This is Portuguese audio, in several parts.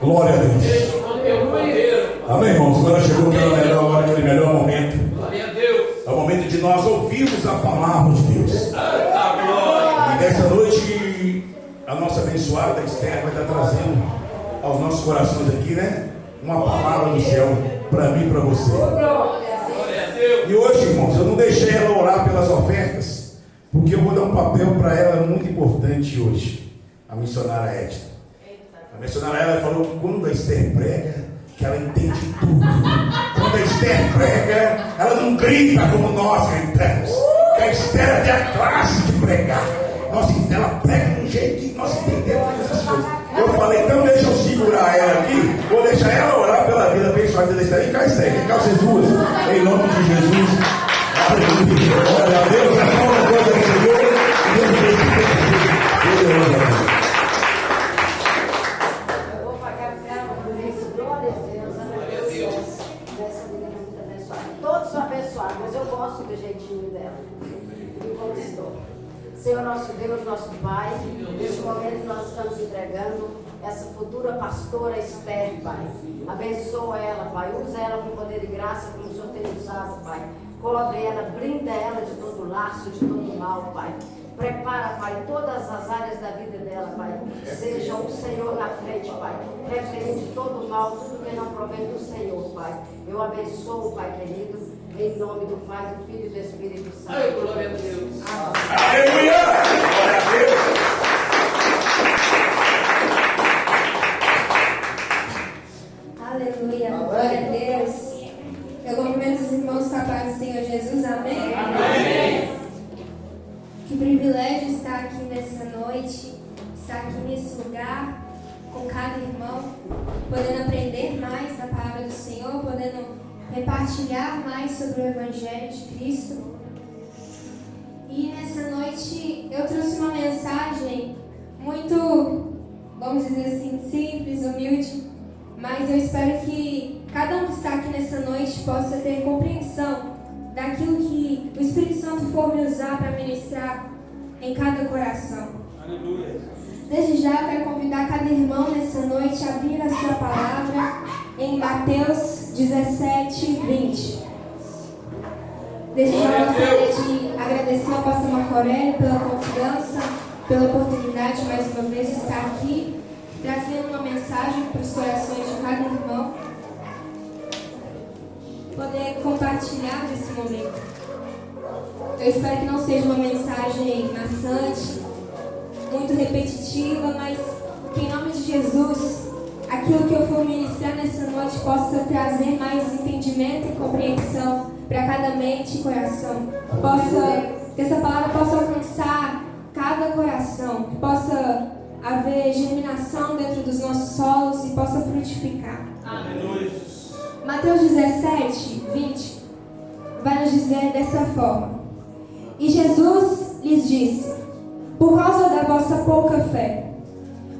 Glória a Deus. Amém, irmãos? Agora chegou aquela melhor hora, aquele melhor momento. É o momento de nós ouvirmos a palavra de Deus. E nessa noite, a nossa abençoada Esther vai estar trazendo aos nossos corações aqui, né? Uma palavra do céu para mim e para você. E hoje, irmãos, eu não deixei ela orar pelas ofertas, porque eu vou dar um papel para ela muito importante hoje. A missionária Edna. A missionária ela falou que quando a Esther prega, que ela entende tudo. Quando a Esther prega, ela não grita como nós gritamos. Que a Esther tem a classe de pregar. Ela prega de um jeito que nós entendemos essas coisas. Eu falei, então deixa eu segurar ela aqui. Vou deixar ela orar pela vida abençoada da Esther. Vem cá, Esther, vem cá vocês duas. Em nome de Jesus. Aleluia. Glória a Deus. A palavra do Senhor. Mas eu gosto do jeitinho dela. Me conquistou. Senhor nosso Deus, nosso Pai, neste momento nós estamos entregando essa futura pastora Esther, Pai. Abençoa ela, Pai. Usa ela com poder e graça como o Senhor tem usado, Pai. Cobre ela, blinda ela de todo laço, de todo mal, Pai. Prepara, Pai, todas as áreas da vida dela, Pai. Seja o Senhor na frente, Pai. Repreende todo o mal, tudo que não provém do Senhor, Pai. Eu abençoo, Pai querido. Em nome do Pai, do Filho e do Espírito Santo. Ai, glória a Deus. Aleluia! Glória a Deus. Aleluia! Glória a Deus. Eu cumprimento os irmãos com a paz do Senhor Jesus. Amém? Amém. Que privilégio estar aqui nessa noite, estar aqui nesse lugar, com cada irmão, podendo aprender mais da palavra do Senhor, podendo repartilhar mais sobre o Evangelho de Cristo. E nessa noite eu trouxe uma mensagem muito, vamos dizer assim, simples, humilde, mas eu espero que cada um que está aqui nessa noite possa ter compreensão daquilo que o Espírito Santo for me usar para ministrar em cada coração. Aleluia. Desde já eu quero convidar cada irmão nessa noite a abrir a sua palavra em Mateus 17, 20. Desde já eu gostaria de agradecer ao pastor Marco Aurélio pela confiança, pela oportunidade de mais uma vez estar aqui, trazendo uma mensagem para os corações de cada irmão, poder compartilhar nesse momento. Eu espero que não seja uma mensagem maçante, muito repetitiva, mas que em nome de Jesus, aquilo que eu for ministrar nessa noite possa trazer mais entendimento e compreensão para cada mente e coração. Que essa palavra possa alcançar cada coração, que possa haver germinação dentro dos nossos solos e possa frutificar. Aleluia. Mateus 17, 20 vai nos dizer dessa forma: E Jesus lhes disse: Por causa da vossa pouca fé,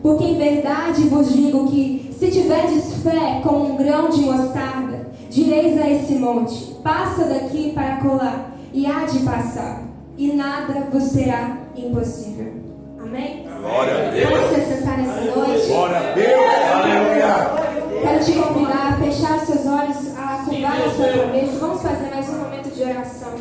porque em verdade vos digo que, se tiverdes fé como um grão de mostarda, direis a esse monte: passa daqui para colar, e há de passar, e nada vos será impossível. Amém? Glória a Deus. Vamos se sentar nessa noite. Glória a Deus. Aleluia. Quero te convidar a fechar os seus olhos, a curvar a sua cabeça. Vamos fazer mais um momento de oração.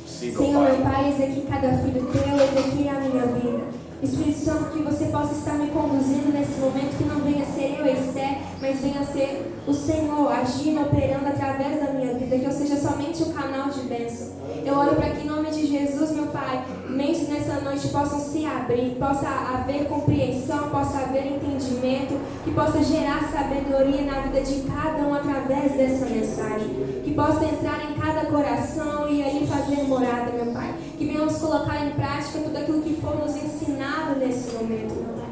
Senhor, meu Pai, eis aqui cada filho teu, eis aqui a minha vida. Espírito Santo, que você possa estar me conduzindo nesse momento, que não venha ser eu, Esther, mas venha ser o Senhor agindo, operando através da minha vida, que eu seja somente o canal de bênção. Eu oro para que em nome de Jesus, meu Pai, mentes nessa noite possam se abrir, possa haver compreensão, possa haver entendimento, que possa gerar sabedoria na vida de cada um através dessa mensagem, que possa entrar em cada coração e aí fazer morada, meu Pai, que venhamos colocar em prática tudo aquilo que for nos ensinado nesse momento, meu Pai.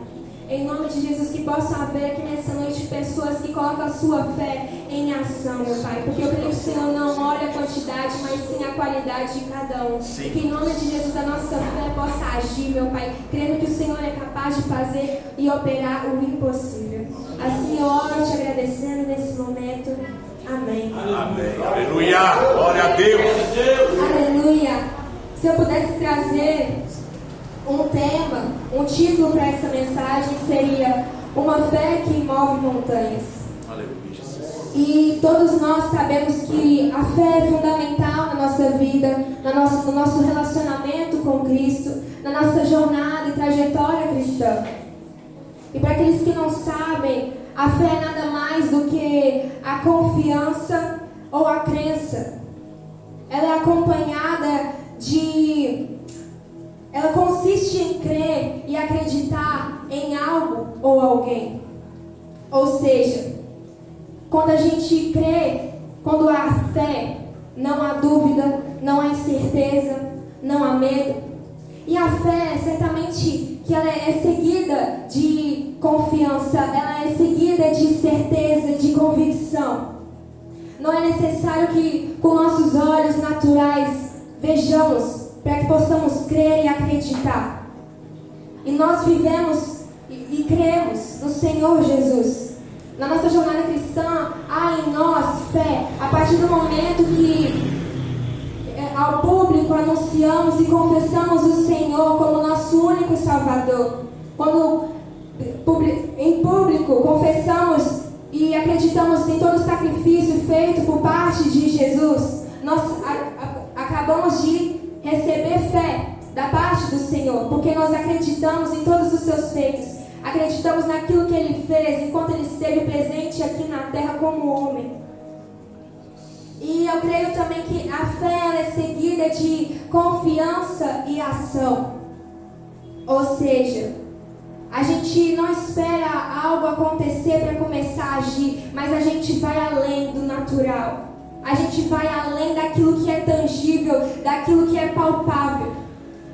Em nome de Jesus, que possa haver aqui nessa noite pessoas que colocam a sua fé em ação, meu Pai. Porque eu creio que o Senhor não olha a quantidade, mas sim a qualidade de cada um. Sim. Que em nome de Jesus a nossa fé possa agir, meu Pai, crendo que o Senhor é capaz de fazer e operar o impossível. Assim eu oro te agradecendo nesse momento. Amém. Amém. Aleluia. Glória a Deus. Aleluia. Se eu pudesse trazer um tema, um título para essa mensagem, seria: uma fé que move montanhas. Aleluia, Jesus. E todos nós sabemos que a fé é fundamental na nossa vida, no nosso relacionamento com Cristo, na nossa jornada e trajetória cristã. E para aqueles que não sabem, a fé é nada mais do que a confiança ou a crença. Ela é acompanhada ela consiste em crer e acreditar em algo ou alguém. Ou seja, quando a gente crê, quando há fé, não há dúvida, não há incerteza, não há medo. E a fé, certamente, que ela é seguida de confiança, ela é seguida de certeza, de convicção. Não é necessário que com nossos olhos naturais vejamos para que possamos crer e acreditar. E nós vivemos e cremos no Senhor Jesus. Na nossa jornada cristã, há em nós fé. A partir do momento que ao público anunciamos e confessamos o Senhor como nosso único Salvador. Quando em público confessamos e acreditamos em todo o sacrifício feito por parte de Jesus, nós acabamos de receber fé da parte do Senhor, porque nós acreditamos em todos os seus feitos, acreditamos naquilo que Ele fez enquanto Ele esteve presente aqui na terra como homem. E eu creio também que a fé ela é seguida de confiança e ação. Ou seja, a gente não espera algo acontecer para começar a agir, mas a gente vai além do natural. A gente vai além daquilo que é tangível, daquilo que é palpável.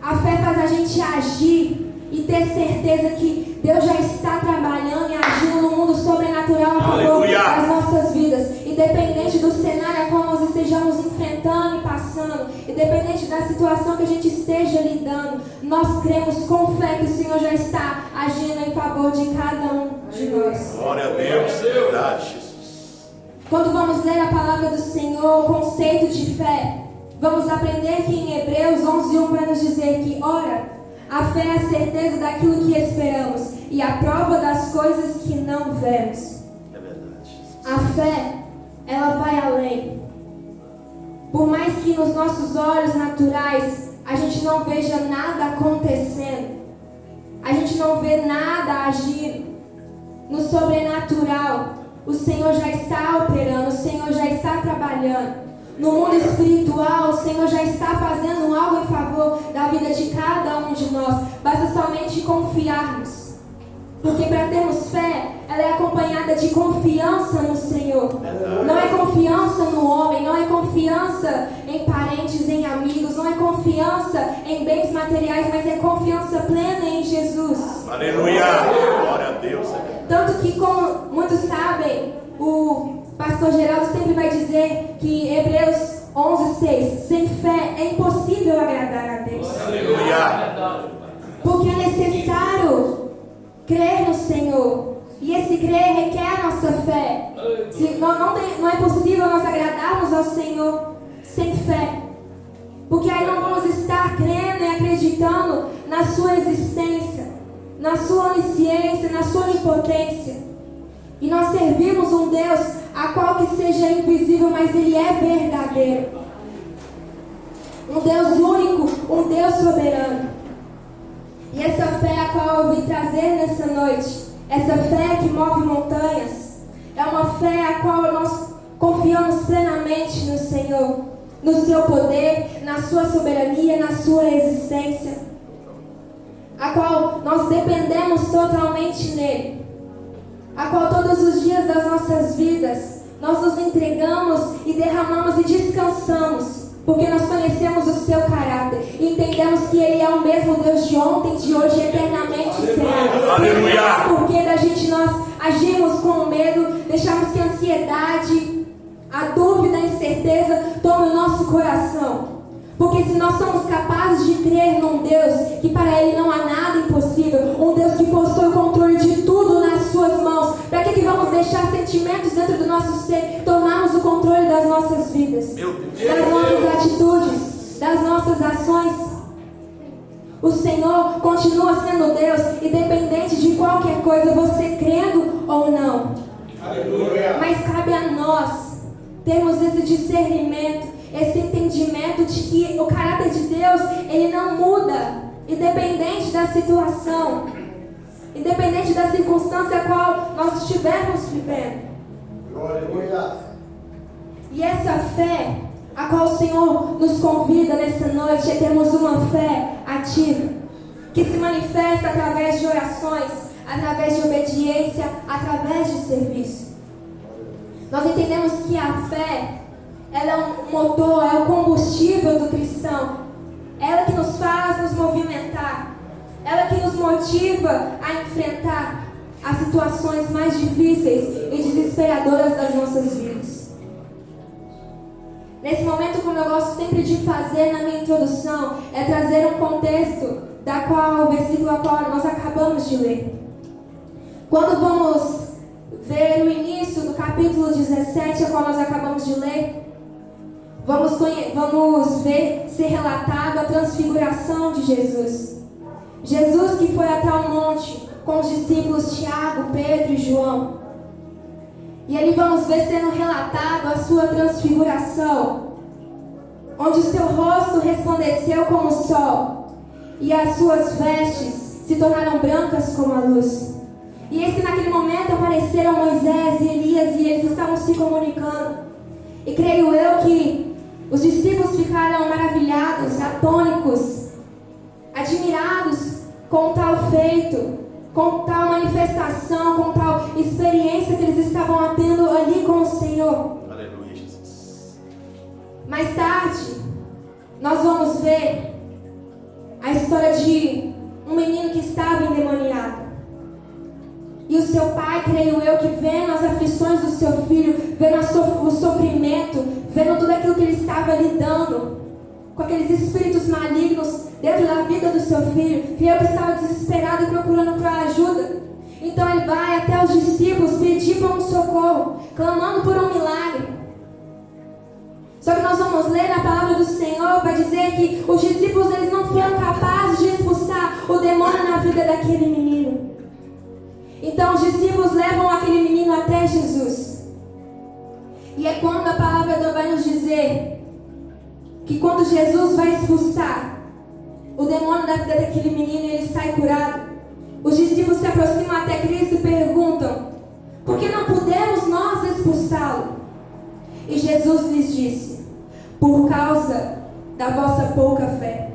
A fé faz a gente agir e ter certeza que Deus já está trabalhando e agindo no mundo sobrenatural a favor das nossas vidas. Independente do cenário a qual nós estejamos enfrentando e passando, independente da situação que a gente esteja lidando, nós cremos com fé que o Senhor já está agindo em favor de cada um de nós. Glória a Deus, verdade, Jesus. Quando vamos ler a palavra do Senhor, o conceito de fé, vamos aprender que em Hebreus 11:1 vai nos dizer que, ora, a fé é a certeza daquilo que esperamos e a prova das coisas que não vemos. É verdade. A fé, ela vai além. Por mais que nos nossos olhos naturais a gente não veja nada acontecendo, a gente não vê nada agindo, no sobrenatural, o Senhor já está operando, o Senhor já está trabalhando. No mundo espiritual, o Senhor já está fazendo algo em favor da vida de cada um de nós. Basta somente confiarmos. Porque para termos fé, ela é acompanhada de confiança no Senhor. Não é confiança no homem, não é confiança em parentes, em amigos, não é confiança em bens materiais, mas é confiança plena em Jesus. Aleluia! Glória a Deus. Tanto que, como muitos sabem, o pastor Geraldo sempre vai dizer que Hebreus 11:6, sem fé é impossível agradar a Deus. Aleluia! Porque é necessário crer no Senhor. E esse crer requer a nossa fé. Não é possível nós agradarmos ao Senhor sem fé. Porque aí não vamos estar crendo e acreditando na sua existência, na sua onisciência, na sua onipotência. E nós servimos um Deus a qual que seja invisível, mas Ele é verdadeiro. Um Deus único, um Deus soberano. E essa fé a qual eu vim trazer nessa noite, essa fé que move montanhas, é uma fé a qual nós confiamos plenamente no Senhor, no seu poder, na sua soberania, na sua existência, a qual nós dependemos totalmente nele, a qual todos os dias das nossas vidas nós nos entregamos e derramamos e descansamos, porque nós conhecemos o seu caráter e entendemos que Ele é o mesmo Deus de ontem, de hoje e eternamente será. Aleluia! Porque da gente nós agimos com medo, deixamos que a ansiedade, a dúvida, a incerteza tome o nosso coração. Porque se nós somos capazes de crer num Deus que para Ele não há nada impossível, um Deus que possui o controle de tudo nas suas mãos, para que vamos deixar sentimentos dentro do nosso ser, tomarmos o controle das nossas vidas, das nossas atitudes, das nossas ações? O Senhor continua sendo Deus, independente de qualquer coisa, você crendo ou não. Aleluia. Mas cabe a nós termos esse discernimento, esse entendimento de que o caráter de Deus, ele não muda, independente da situação, independente da circunstância a qual nós estivermos vivendo. Aleluia. E essa fé a qual o Senhor nos convida nessa noite é termos uma fé ativa, que se manifesta através de orações, através de obediência, através de serviço. Nós entendemos que a fé, ela é um motor, é o combustível do cristão. Ela que nos faz nos movimentar, ela que nos motiva a enfrentar as situações mais difíceis e desesperadoras das nossas vidas. Nesse momento, como eu gosto sempre de fazer na minha introdução, é trazer um contexto da qual, o versículo a qual nós acabamos de ler. Quando vamos ver o início do capítulo 17, a qual nós acabamos de ler, vamos ver ser relatado a transfiguração de Jesus. Jesus que foi até o monte com os discípulos Tiago, Pedro e João. E ali vamos ver sendo relatado a sua transfiguração, onde o seu rosto resplandeceu como o sol, e as suas vestes se tornaram brancas como a luz. E eis que naquele momento apareceram Moisés e Elias, e eles estavam se comunicando. E creio eu que os discípulos ficaram maravilhados, atônicos, admirados com tal feito, com tal manifestação, com tal experiência que eles estavam tendo ali com o Senhor. Aleluia, Jesus. Mais tarde, nós vamos ver a história de um menino que estava endemoniado. E o seu pai, creio eu, que vendo as aflições do seu filho, vendo o sofrimento, vendo tudo aquilo que ele estava lidando, com aqueles espíritos malignos dentro da vida do seu filho, que eu estava desesperado e procurando por ajuda. Então ele vai até os discípulos pedir por um socorro, clamando por um milagre. Só que nós vamos ler na palavra do Senhor, vai dizer que os discípulos eles não foram capazes de expulsar o demônio na vida daquele menino. Então os discípulos levam aquele menino até Jesus. E é quando a palavra vai nos dizer que quando Jesus vai expulsar o demônio da vida daquele menino e ele sai curado, os discípulos se aproximam até Cristo e perguntam: por que não pudemos nós expulsá-lo? E Jesus lhes disse: por causa da vossa pouca fé.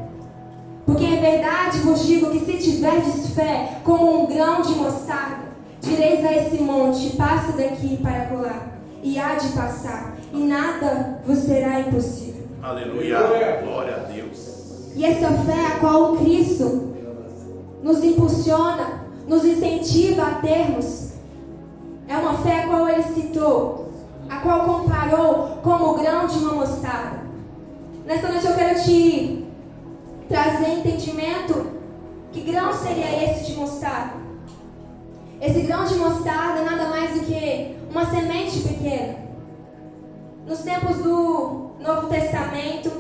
Porque em verdade vos digo que se tiverdes fé como um grão de mostarda, direis a esse monte: passa daqui para colar, e há de passar, e nada vos será impossível. Aleluia, glória a Deus. E essa fé a qual o Cristo nos impulsiona, nos incentiva a termos, é uma fé a qual ele citou, a qual comparou como o grão de uma mostarda. Nessa noite eu quero te trazer entendimento. Que grão seria esse de mostarda? Esse grão de mostarda é nada mais do que uma semente pequena. Nos tempos do Novo Testamento,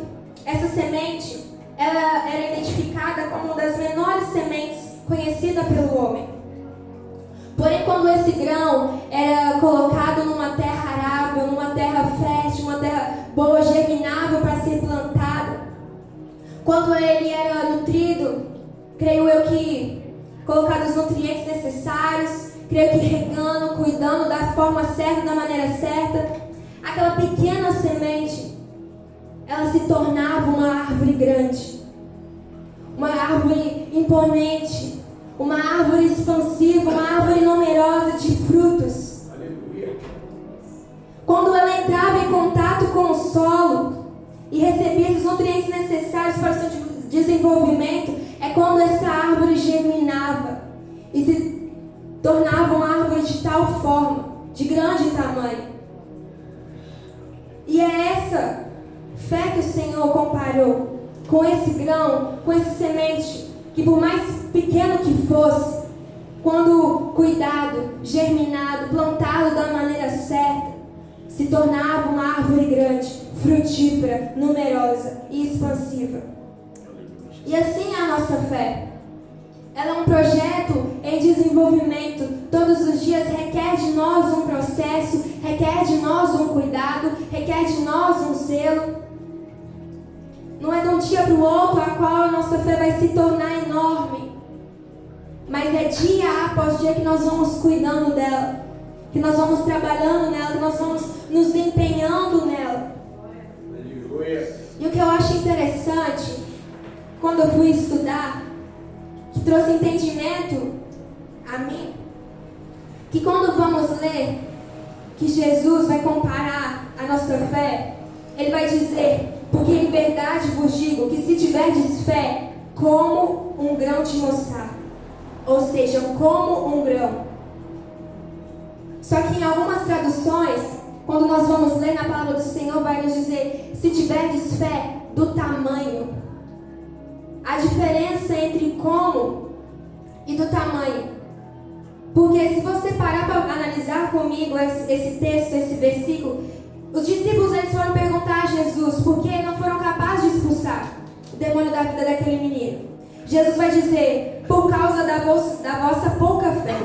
essa semente ela era identificada como uma das menores sementes conhecida pelo homem. Porém, quando esse grão era colocado numa terra arável, numa terra fértil, uma terra boa, germinável para ser plantada, quando ele era nutrido, creio eu que colocado os nutrientes necessários, creio que regando, cuidando da forma certa, da maneira certa, aquela pequena semente, ela se tornava uma árvore grande, uma árvore imponente, uma árvore expansiva, uma árvore numerosa de frutos. Aleluia. Quando ela entrava em contato com o solo e recebia os nutrientes necessários para o seu desenvolvimento, é quando essa árvore germinava e se tornava uma árvore de tal forma, de grande tamanho. E é essa fé que o Senhor comparou com esse grão, com essa semente, que por mais pequeno que fosse, quando cuidado, germinado, plantado da maneira certa, se tornava uma árvore grande, frutífera, numerosa e expansiva. E assim é a nossa fé. Ela é um projeto em desenvolvimento. Todos os dias requer de nós um processo, requer de nós um cuidado, requer de nós um zelo. Não é de um dia para o outro a qual a nossa fé vai se tornar enorme. Mas é dia após dia que nós vamos cuidando dela, que nós vamos trabalhando nela, que nós vamos nos empenhando nela. E o que eu acho interessante, quando eu fui estudar, que trouxe entendimento a mim, que quando vamos ler que Jesus vai comparar a nossa fé, ele vai dizer: porque em verdade vos digo que se tiverdes fé como um grão de mostarda, ou seja, como um grão. Só que em algumas traduções, quando nós vamos ler na palavra do Senhor, vai nos dizer: se tiverdes fé do tamanho. A diferença entre como e do tamanho. Porque se você parar para analisar comigo esse texto, esse versículo, os discípulos eles foram perguntar a Jesus por que não foram capazes de expulsar o demônio da vida daquele menino. Jesus vai dizer: por causa da vossa pouca fé.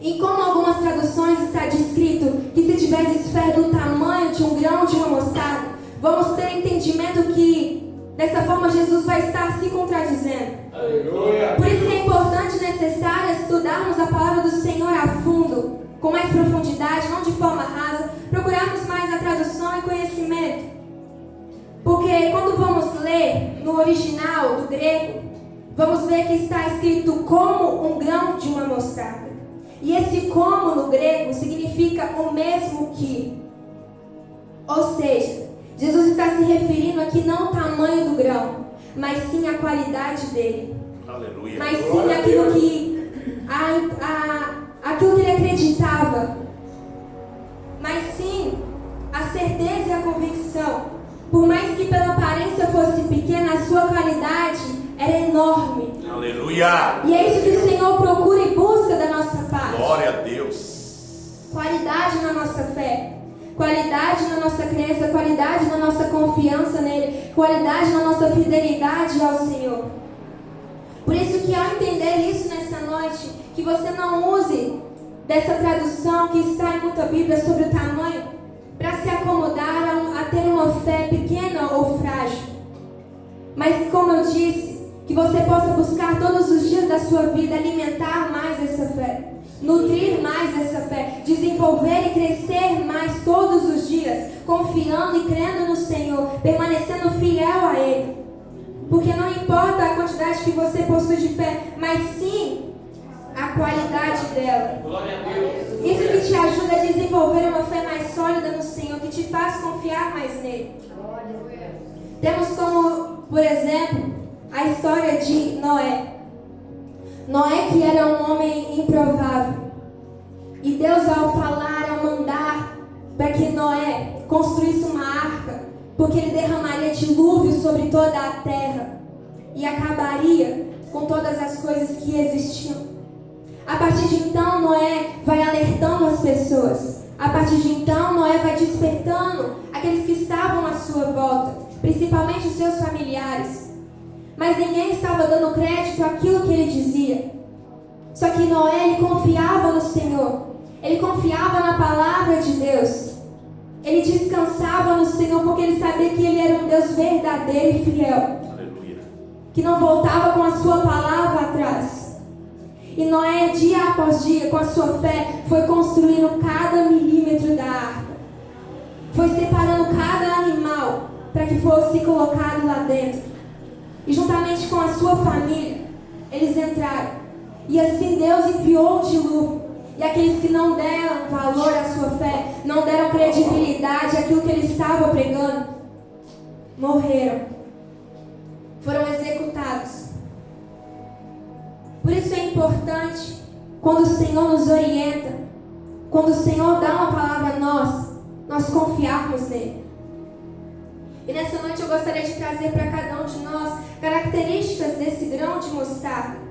E como algumas traduções está descrito que se tiverdes fé do tamanho de um grão de uma mostarda, vamos ter entendimento que dessa forma Jesus vai estar se contradizendo. Aleluia. Por isso é importante e necessário estudarmos a palavra do Senhor a fundo, com mais profundidade, não de forma rasa, procurarmos mais a tradução e conhecimento. Porque quando vamos ler no original do grego, vamos ver que está escrito como um grão de uma mostarda. E esse como no grego significa o mesmo que. Ou seja, Jesus está se referindo aqui não ao tamanho do grão, mas sim à qualidade dele. Aleluia. Mas sim aquilo que aquilo que ele acreditava. Mas sim a certeza e a convicção. Por mais que pela aparência fosse pequena, a sua qualidade era enorme. Aleluia. E é isso que o Senhor procura e busca da nossa parte. Glória a Deus. Qualidade na nossa fé. Qualidade na nossa crença, qualidade na nossa confiança nele, qualidade na nossa fidelidade ao Senhor. Por isso que ao entender isso nessa noite, que você não use dessa tradução que está em muita Bíblia sobre o tamanho, para se acomodar a ter uma fé pequena ou frágil. Mas como eu disse, que você possa buscar todos os dias da sua vida alimentar mais essa fé. Nutrir mais essa fé, desenvolver e crescer mais todos os dias, confiando e crendo no Senhor, permanecendo fiel a Ele. Porque não importa a quantidade que você possui de fé, mas sim a qualidade dela. Glória a Deus. Isso que te ajuda a desenvolver uma fé mais sólida no Senhor, que te faz confiar mais nele. Temos como, por exemplo, a história de Noé. Noé, que era um homem improvável, e Deus ao falar, ao mandar para que Noé construísse uma arca, porque ele derramaria dilúvio sobre toda a terra e acabaria com todas as coisas que existiam. A partir de então, Noé vai alertando as pessoas. A partir de então, Noé vai despertando aqueles que estavam à sua volta, principalmente os seus familiares. Mas ninguém estava dando crédito àquilo que ele dizia. Só que Noé, ele confiava no Senhor. Ele confiava na palavra de Deus. Ele descansava no Senhor porque ele sabia que ele era um Deus verdadeiro e fiel. Aleluia. Que não voltava com a sua palavra atrás. E Noé, dia após dia, com a sua fé, foi construindo cada milímetro da arca. Foi separando cada animal para que fosse colocado lá dentro. E juntamente com a sua família, eles entraram. E assim Deus enviou o dilúvio. E aqueles que não deram valor à sua fé, não deram credibilidade àquilo que ele estava pregando, morreram. Foram executados. Por isso é importante, quando o Senhor nos orienta, quando o Senhor dá uma palavra a nós confiarmos nele. E nessa noite eu gostaria de trazer para cada um de nós características desse grão de mostarda.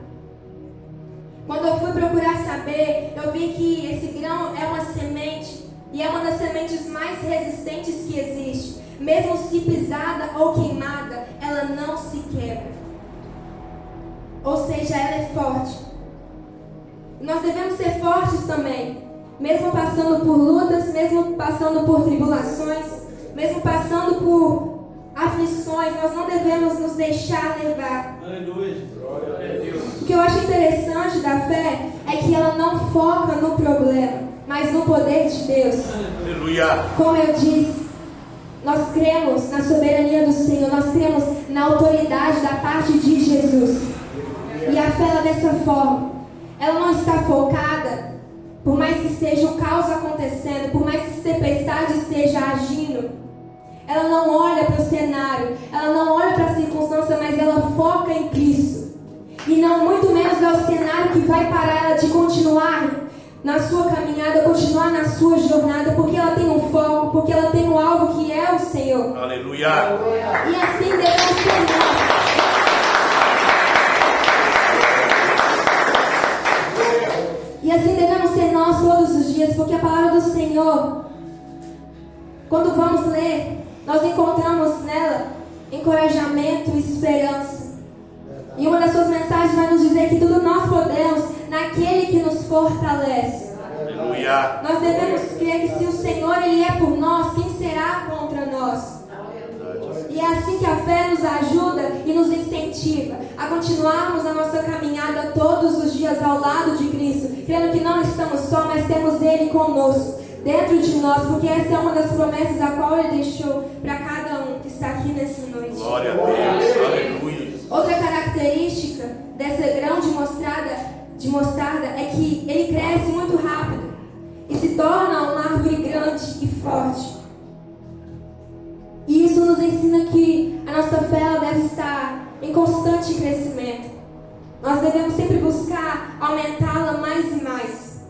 Quando eu fui procurar saber, eu vi que esse grão é uma semente, e é uma das sementes mais resistentes que existe. Mesmo se pisada ou queimada, ela não se quebra. ou seja, ela é forte. Nós devemos ser fortes também, mesmo passando por lutas, mesmo passando por tribulações, mesmo passando por aflições, nós não devemos nos deixar levar. Aleluia. Glória a Deus. O que eu acho interessante da fé é que ela não foca no problema, mas no poder de Deus. Aleluia. Como eu disse, nós cremos na soberania do Senhor, nós cremos na autoridade da parte de Jesus. E a fé, ela dessa forma, ela não está focada, por mais que esteja o caos acontecendo, por mais que a tempestade esteja agindo. Ela não olha para o cenário, ela não olha para a circunstância, mas ela foca em Cristo. E não muito menos é o cenário que vai parar ela de continuar na sua caminhada, continuar na sua jornada, porque ela tem um foco, porque ela tem um alvo que é o Senhor. Aleluia. E assim devemos ser nós. E assim devemos ser nós todos os dias, porque a palavra do Senhor, quando vamos ler, nós encontramos nela encorajamento e esperança. E uma das suas mensagens vai nos dizer que tudo nós podemos naquele que nos fortalece. Aleluia. Nós devemos crer que se o Senhor ele é por nós, quem será contra nós? E é assim que a fé nos ajuda e nos incentiva a continuarmos a nossa caminhada todos os dias ao lado de Cristo, crendo que não estamos só, mas temos Ele conosco, dentro de nós, porque essa é uma das promessas a qual Ele deixou para cada um que está aqui nessa noite. Glória a Deus. Aleluia. Outra característica dessa grão de mostarda é que ele cresce muito rápido e se torna uma árvore grande e forte. E isso nos ensina que a nossa fé ela deve estar em constante crescimento. Nós devemos sempre buscar aumentá-la mais e mais.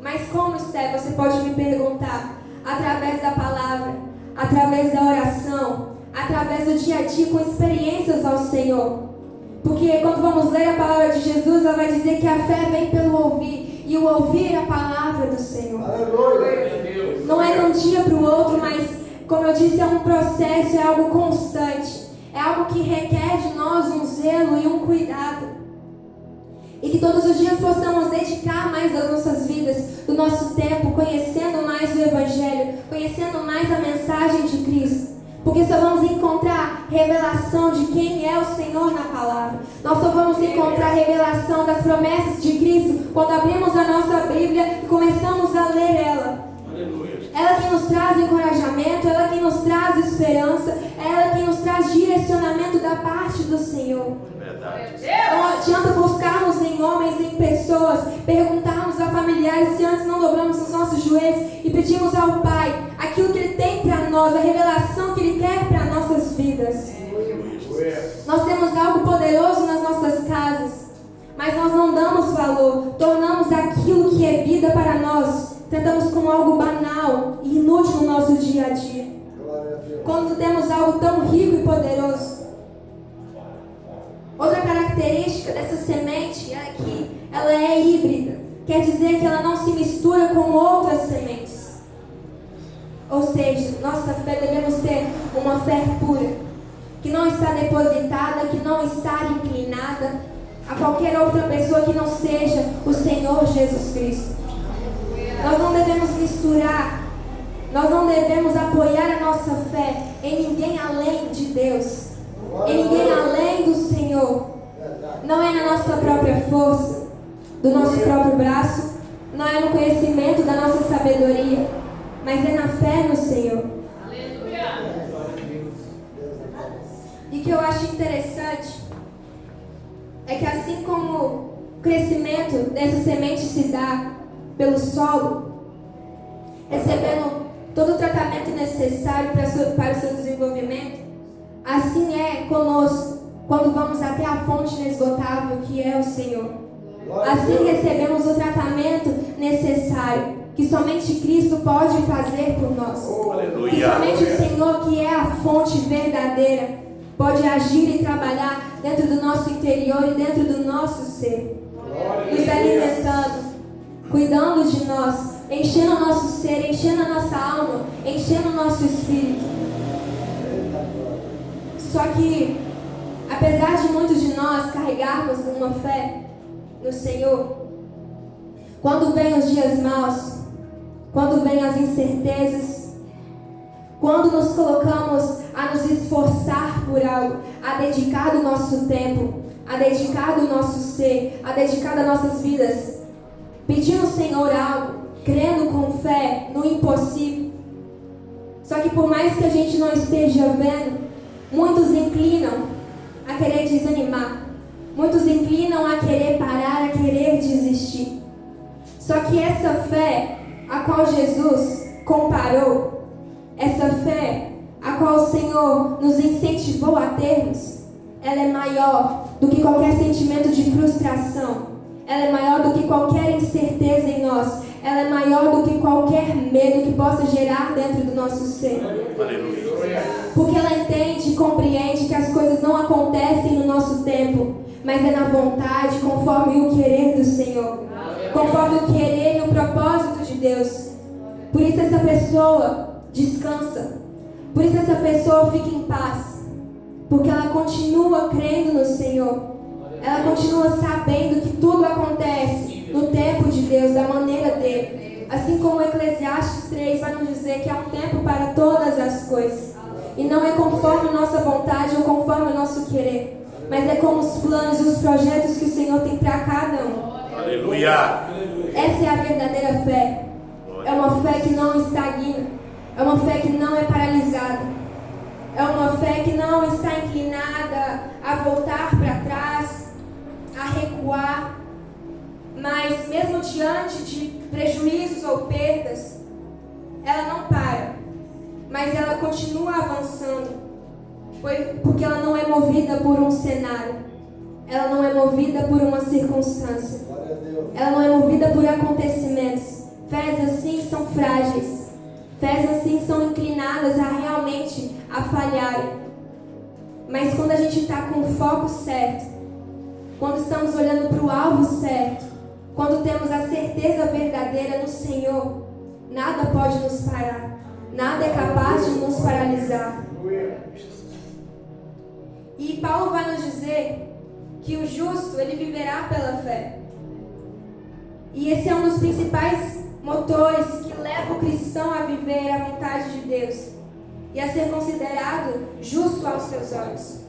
Mas como, Esther, você pode me perguntar? Através da palavra, através da oração, através do dia a dia com experiências ao Senhor. Porque quando vamos ler a palavra de Jesus, ela vai dizer que a fé vem pelo ouvir, e o ouvir é a palavra do Senhor. Aleluia. Não é de um dia para o outro, mas como eu disse, é um processo, é algo constante, é algo que requer de nós um zelo e um cuidado. E que todos os dias possamos dedicar mais das nossas vidas, do nosso tempo, conhecendo mais o Evangelho, conhecendo mais a mensagem de Cristo. Porque só vamos encontrar revelação de quem é o Senhor na palavra. Nós só vamos encontrar revelação das promessas de Cristo quando abrimos a nossa Bíblia e começamos a ler ela. Ela que nos traz encorajamento, ela que nos traz esperança, ela que nos traz direcionamento da parte do Senhor. Não adianta buscarmos em homens, em pessoas, perguntarmos a familiares se antes não dobramos os nossos joelhos e pedimos ao Pai aquilo que Ele tem para nós, a revelação que Ele quer para nossas vidas. Nós temos algo poderoso nas nossas casas, mas nós não damos valor, tornamos aquilo que é vida para nós, tratamos como algo banal e inútil no nosso dia a dia. Quando temos algo tão rico e poderoso. Outra característica dessa semente é que ela é híbrida. Quer dizer que ela não se mistura com outras sementes. Ou seja, nossa fé devemos ter uma fé pura, que não está depositada, que não está inclinada a qualquer outra pessoa que não seja o Senhor Jesus Cristo. Nós não devemos misturar, nós não devemos apoiar a nossa fé em ninguém além de Deus, em ninguém além do Senhor. Não é na nossa própria força, do nosso próprio braço, não é no conhecimento da nossa sabedoria, mas é na fé no Senhor. E o que eu acho interessante é que assim como o crescimento dessa semente se dá pelo solo, recebendo todo o tratamento necessário para o seu desenvolvimento, assim é conosco quando vamos até a fonte inesgotável que é o Senhor. Assim recebemos o tratamento necessário que somente Cristo pode fazer por nós. E somente o Senhor, que é a fonte verdadeira, pode agir e trabalhar dentro do nosso interior e dentro do nosso ser, nos alimentando, cuidando de nós, enchendo o nosso ser, enchendo a nossa alma, enchendo o nosso espírito. Só que a apesar de muitos de nós carregarmos uma fé no Senhor, quando vêm os dias maus, quando vêm as incertezas, quando nos colocamos a nos esforçar por algo, a dedicar do nosso tempo, a dedicar do nosso ser, a dedicar das nossas vidas, pedindo ao Senhor algo, crendo com fé no impossível. Só que por mais que a gente não esteja vendo, muitos inclinam a querer desanimar, muitos inclinam a querer parar, a querer desistir. Só que essa fé a qual Jesus comparou, essa fé a qual o Senhor nos incentivou a termos, ela é maior do que qualquer sentimento de frustração, ela é maior do que qualquer incerteza em nós, ela é maior do que qualquer medo que possa gerar dentro do nosso ser. Porque ela entende e compreende que as coisas não acontecem no nosso tempo, mas é na vontade, conforme o querer do Senhor, conforme o querer e o propósito de Deus. Por isso essa pessoa descansa, por isso essa pessoa fica em paz, porque ela continua crendo no Senhor, ela continua sabendo que tudo acontece no tempo de Deus, da maneira dele. Assim como Eclesiastes 3 vai nos dizer que há um tempo para todas as coisas, e não é conforme a nossa vontade ou conforme o nosso querer, mas é como os planos e os projetos que o Senhor tem para cada um. Aleluia! Essa é a verdadeira fé. É uma fé que não estagna, é uma fé que não é paralisada, é uma fé que não está inclinada a voltar para trás, a recuar, mas mesmo diante de prejuízos ou perdas, ela não para, mas ela continua avançando, porque ela não é movida por um cenário, ela não é movida por uma circunstância, ela não é movida por acontecimentos. Fés assim são frágeis, fés assim são inclinadas a realmente a falharem, mas quando a gente está com o foco certo, quando estamos olhando para o alvo certo, quando temos a certeza verdadeira no Senhor, nada pode nos parar, nada é capaz de nos paralisar. E Paulo vai nos dizer que o justo, ele viverá pela fé. E esse é um dos principais motores que leva o cristão a viver a vontade de Deus e a ser considerado justo aos seus olhos.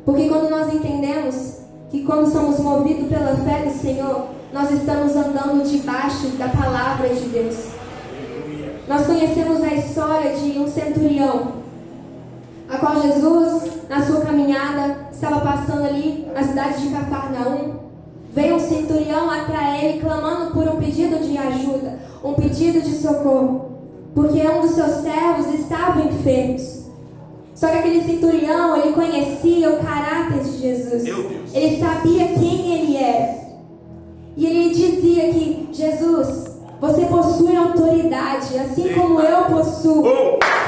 Porque quando nós entendemos que quando somos movidos pela fé do Senhor, nós estamos andando debaixo da palavra de Deus. Nós conhecemos a história de um centurião, a qual Jesus, na sua caminhada, estava passando ali na cidade de Cafarnaum. Veio um centurião até ele, clamando por um pedido de ajuda, um pedido de socorro, porque um dos seus servos estava enfermo. Só que aquele centurião, ele conhecia o caráter de Jesus. Ele sabia quem ele era. E ele dizia que, Jesus, você possui autoridade, assim como eu possuo.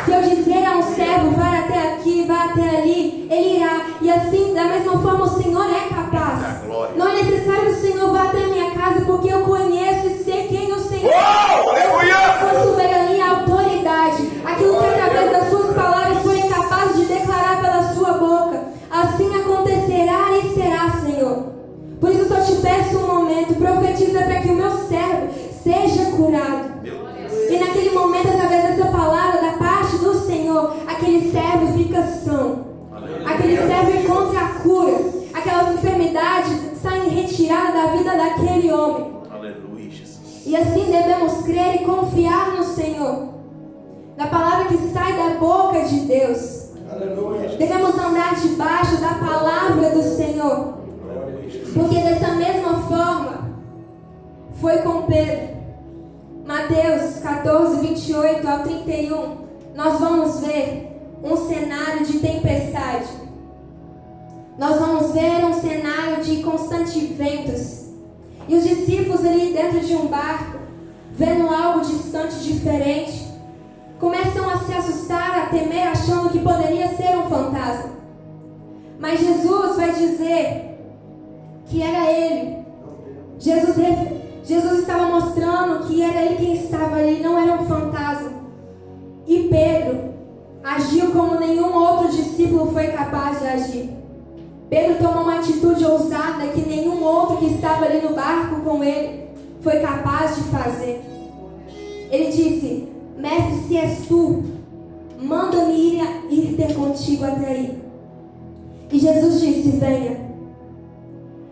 Se eu dizer a um servo, vai até aqui, vai até ali, ele irá. E assim, da mesma forma, o Senhor é capaz. Não é necessário que o Senhor vá até a minha casa, porque eu conheço e sei quem o Senhor é. Sua soberania, autoridade, aquilo que através das suas palavras foi capaz de declarar pela sua boca, assim acontecerá e será, Senhor. Por isso eu só te peço um momento, profetiza para que o meu servo seja curado. E naquele momento, através dessa palavra da parte do Senhor, aquele servo fica são. Aquele servo encontra a cura. Aquela enfermidade sai retirada da vida daquele homem. Aleluia, Jesus. E assim devemos crer e confiar no Senhor, na palavra que sai da boca de Deus. Aleluia. Devemos andar debaixo da palavra do Senhor, porque dessa mesma forma foi com Pedro. Mateus 14, 28 ao 31, nós vamos ver um cenário de tempestade. Nós vamos ver um cenário de constantes ventos. E os discípulos ali dentro de um barco, vendo algo distante, diferente, começam a se assustar, a temer, achando que poderia ser um fantasma. Mas Jesus vai dizer que era Ele. Jesus estava mostrando que era Ele quem estava ali, não era um fantasma. E Pedro agiu como nenhum outro discípulo foi capaz de agir. Pedro tomou uma atitude ousada que nenhum outro que estava ali no barco com ele foi capaz de fazer. Ele disse: mestre, se és tu, manda-me ir ter contigo até aí. E Jesus disse: venha.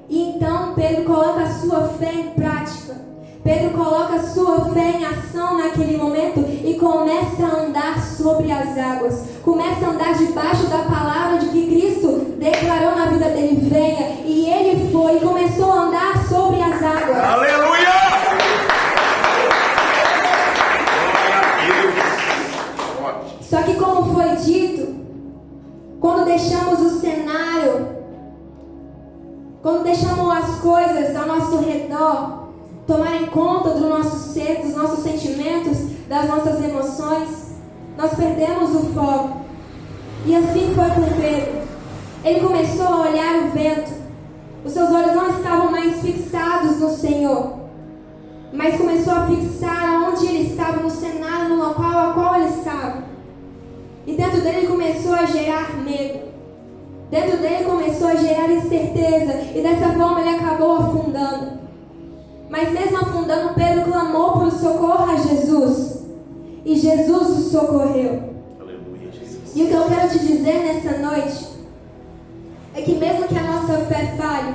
E então Pedro coloca a sua fé em prática. Pedro coloca a sua fé em ação naquele momento e começa a andar sobre as águas. Começa a andar debaixo da palavra de que Cristo declarou na vida dele: venha. E ele foi e começou a andar sobre as águas. Aleluia! Só que, como foi dito, quando deixamos o cenário, quando deixamos as coisas ao nosso redor tomarem conta do nosso ser, dos nossos sentimentos, das nossas emoções, nós perdemos o foco. E assim foi com Pedro. Ele começou a olhar o vento. Os seus olhos não estavam mais fixados no Senhor, mas começou a fixar onde ele estava, no cenário, no local ao qual ele estava. E dentro dele começou a gerar medo. Dentro dele começou a gerar incerteza. E dessa forma ele acabou afundando. Mas mesmo afundando, Pedro clamou por socorro a Jesus. E Jesus o socorreu. Aleluia, Jesus. E o que eu quero te dizer nessa noite é que mesmo que a nossa fé falhe,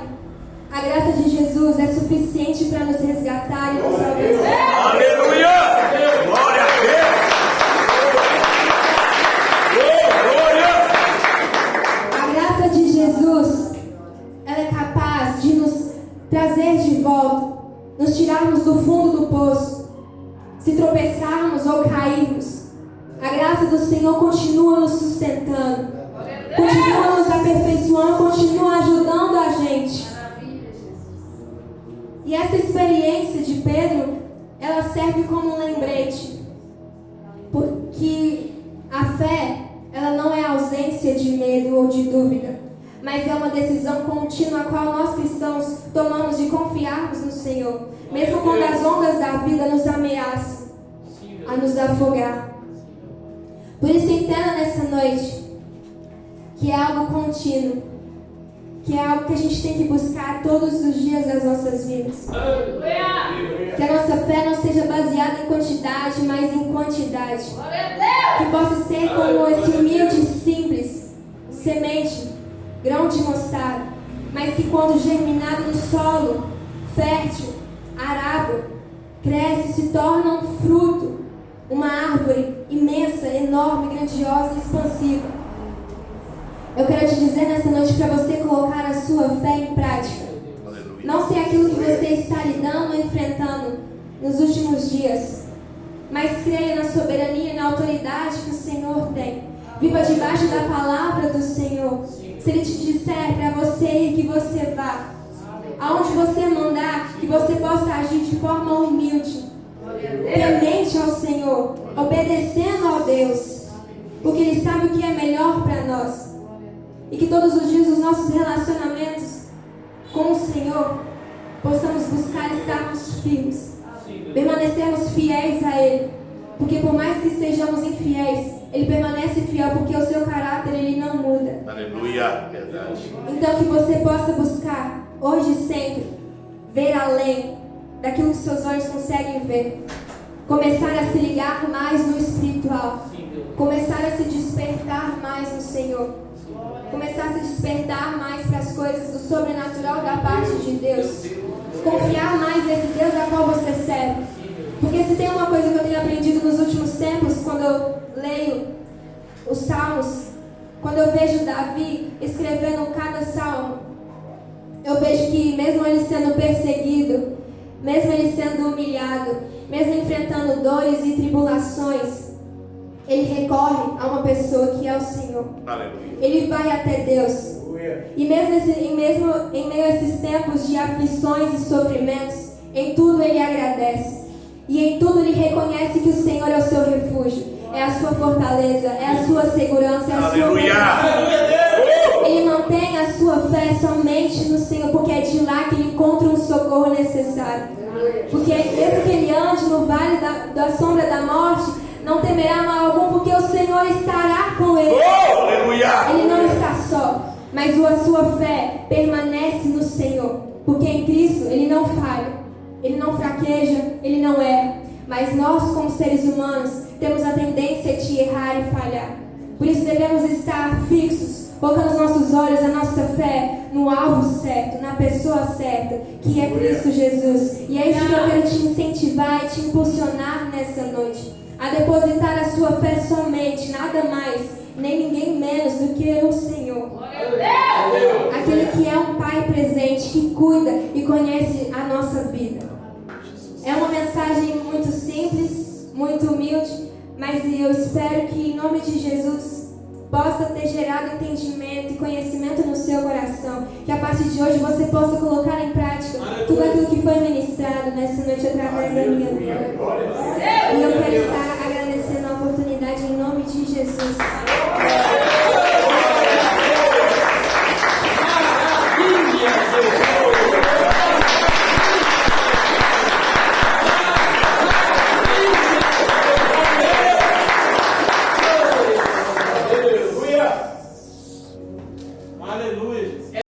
a graça de Jesus é suficiente para nos resgatar e nos salvar. Aleluia! Glória a Deus! A graça de Jesus, ela é capaz de nos trazer de volta, nos tirarmos do fundo do poço. Se tropeçarmos ou cairmos, a graça do Senhor continua nos sustentando, continua nos aperfeiçoando, continua ajudando a gente. E essa experiência de Pedro, ela serve como um lembrete, porque a fé, ela não é ausência de medo ou de dúvida, mas é uma decisão contínua a qual nós cristãos tomamos de confiarmos no Senhor, mesmo quando as ondas da vida nos ameaçam a nos afogar. Por isso, entenda nessa noite que é algo contínuo, que é algo que a gente tem que buscar todos os dias das nossas vidas. Que a nossa fé não seja baseada em quantidade, mas em quantidade. Que possa ser como esse humilde e simples semente, grão de mostarda, mas que quando germinado no solo fértil, arável, cresce, se torna um fruto, uma árvore imensa, enorme, grandiosa e expansiva. Eu quero te dizer nessa noite para você colocar a sua fé em prática. Não sei aquilo que você está lidando ou enfrentando nos últimos dias, mas creia na soberania e na autoridade que o Senhor tem. Viva debaixo da palavra do Senhor. Se Ele te disser para você ir, que você vá. Aonde você mandar, que você possa agir de forma humilde, temente ao Senhor, obedecendo a Deus, porque Ele sabe o que é melhor para nós. E que todos os dias os nossos relacionamentos com o Senhor possamos buscar estarmos firmes, permanecermos fiéis a Ele, porque por mais que sejamos infiéis, Ele permanece fiel, porque o seu caráter Ele não muda. Aleluia, verdade. Então que você possa buscar, hoje e sempre, ver além daquilo que seus olhos conseguem ver, começar a se ligar mais no espiritual, começar a se despertar mais no Senhor, começar a se despertar mais para as coisas do sobrenatural da parte de Deus, confiar mais nesse Deus a qual você serve. Porque se tem uma coisa que eu tenho aprendido nos últimos tempos, quando eu leio os Salmos, quando eu vejo Davi escrevendo cada salmo, eu vejo que mesmo ele sendo perseguido, mesmo ele sendo humilhado, mesmo enfrentando dores e tribulações, ele recorre a uma pessoa que é o Senhor. Aleluia. Ele vai até Deus. E mesmo em meio a esses tempos de aflições e sofrimentos, em tudo ele agradece. E em tudo ele reconhece que o Senhor é o seu refúgio, é a sua fortaleza, é a sua segurança, é a sua verdade. Ele mantém a sua fé somente no Senhor, porque é de lá que ele encontra um socorro necessário. Porque mesmo que ele ande no vale da sombra da morte, não temerá mal algum, porque o Senhor estará com ele. Aleluia. Ele não está só, mas mas a sua fé permanece no Senhor. Porque em Cristo Ele não falha, Ele não fraqueja, Ele não erra. Mas nós, como seres humanos, temos a tendência de errar e falhar. Por isso devemos estar fixos, colocando os nossos olhos, a nossa fé no alvo certo, na pessoa certa, que é Cristo Jesus. E é isso que eu quero te incentivar e te impulsionar nessa noite, a depositar a sua fé somente, nada mais, nem ninguém menos do que o Senhor. Aquele que é um Pai presente, que cuida e conhece a nossa vida. É uma mensagem muito simples, muito humilde, mas eu espero que em nome de Jesus possa ter gerado entendimento e conhecimento no seu coração, que a partir de hoje você possa colocar em prática tudo aquilo que foi ministrado nessa noite através da minha vida. E eu quero estar agradecendo a oportunidade em nome de Jesus. Aleluia.